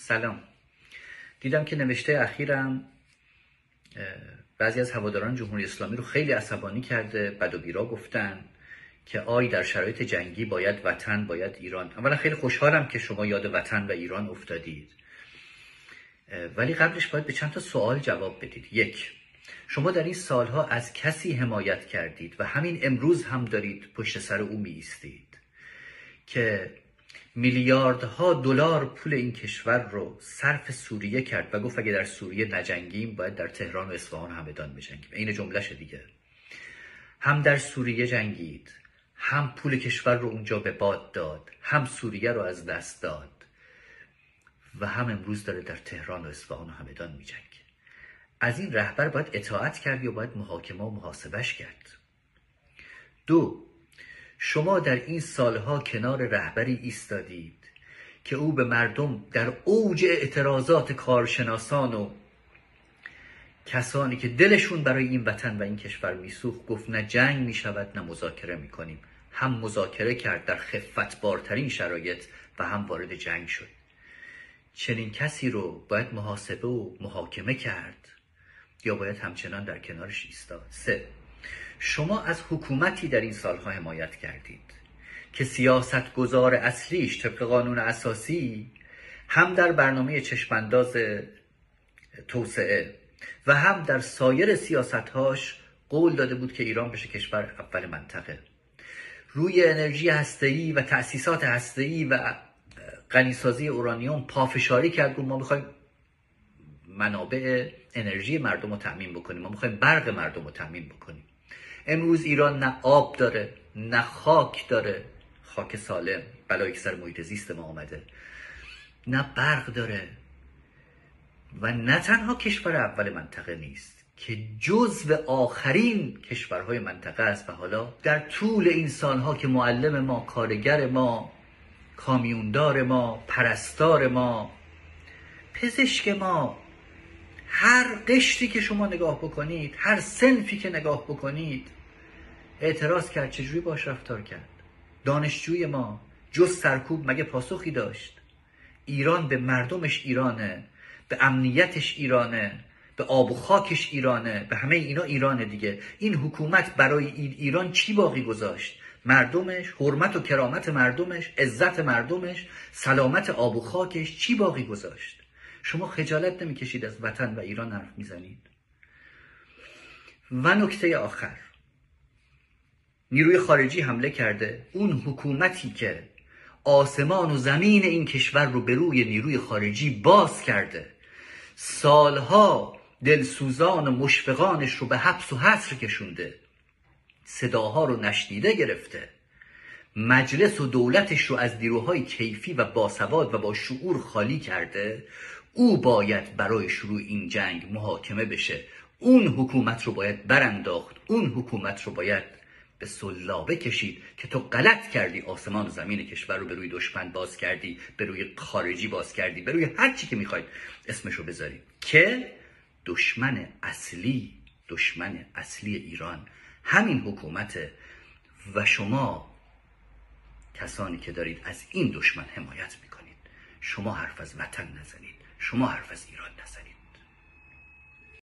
سلام. دیدم که نوشته اخیرم بعضی از هواداران جمهوری اسلامی رو خیلی عصبانی کرده، بد و بیرا گفتن که در شرایط جنگی باید وطن، باید ایران. اولا خیلی خوشحالم که شما یاد وطن و ایران افتادید، ولی قبلش باید به چند تا سوال جواب بدید. یک، شما در این سالها از کسی حمایت کردید و همین امروز هم دارید پشت سر او می ایستید که میلیاردها دلار پول این کشور رو صرف سوریه کرد و گفت اگه در سوریه نجنگیم باید در تهران و اصفهان و همدان بجنگیم. این جمله‌ش دیگه. هم در سوریه جنگید، هم پول کشور رو اونجا به باد داد، هم سوریه رو از دست داد و هم امروز داره در تهران و اصفهان و همدان میجنگه. از این رهبر باید اطاعت کرد یا باید محاکمه و محاسبش کرد؟ دو، شما در این سالها کنار رهبری ایستادید که او به مردم در اوج اعتراضات کارشناسان و کسانی که دلشون برای این وطن و این کشور میسوخت گفت نه جنگ میشود نه مذاکره میکنیم. هم مذاکره کرد در خفتبارترین شرایط و هم وارد جنگ شد. چنین کسی رو باید محاسبه و محاکمه کرد یا باید همچنان در کنارش ایستاد؟ سه، شما از حکومتی در این سالها حمایت کردید که سیاستگزار اصلیش طبق قانون اساسی هم در برنامه چشمانداز توسعه و هم در سایر سیاستهاش قول داده بود که ایران بشه کشور اول منطقه. روی انرژی هسته‌ای و تأسیسات هسته‌ای و غنیسازی اورانیوم پافشاری کرد. ما میخوایم منابع انرژی مردم رو تأمین بکنیم، ما میخوایم برق مردم رو تأمین بکنیم. امروز ایران نه آب داره، نه خاک داره، خاک سالم، بلایی که سر محیط زیست ما آمده، نه برق داره و نه تنها کشور اول منطقه نیست که جزو آخرین کشورهای منطقه است. و حالا در طول این سالها که معلم ما، کارگر ما، کامیوندار ما، پرستار ما، پزشک ما، هر قشری که شما نگاه بکنید، هر صنفی که نگاه بکنید اعتراض کرد. چجوری باش رفتار کرد؟ دانشجوی ما جز سرکوب مگه پاسخی داشت؟ ایران به مردمش ایرانه، به امنیتش ایرانه، به آب و خاکش ایرانه، به همه اینا ایرانه دیگه. این حکومت برای ایران چی باقی گذاشت؟ مردمش، حرمت و کرامت مردمش، عزت مردمش، سلامت آب و خاکش چی باقی گذاشت؟ شما خجالت نمیکشید از وطن و ایران حرف میزنید؟ و نکته آخر، نیروی خارجی حمله کرده. اون حکومتی که آسمان و زمین این کشور رو به روی نیروی خارجی باز کرده، سالها دلسوزان و مشفقانش رو به حبس و حصر کشونده، صداها رو نشنیده گرفته، مجلس و دولتش رو از نیروهای کیفی و باسواد و با شعور خالی کرده، او باید برای شروع این جنگ محاکمه بشه. اون حکومت رو باید برانداخت، اون حکومت رو باید به سلابه کشید که تو غلط کردی، آسمان و زمین کشور رو به روی دشمن باز کردی، به روی خارجی باز کردی، به روی هر چی که میخواید اسمش رو بذارید، که دشمن اصلی ایران همین حکومته. و شما کسانی که دارید از این دشمن حمایت میکنید، شما حرف از وطن نزنید، شما حرف از ایران نزنید.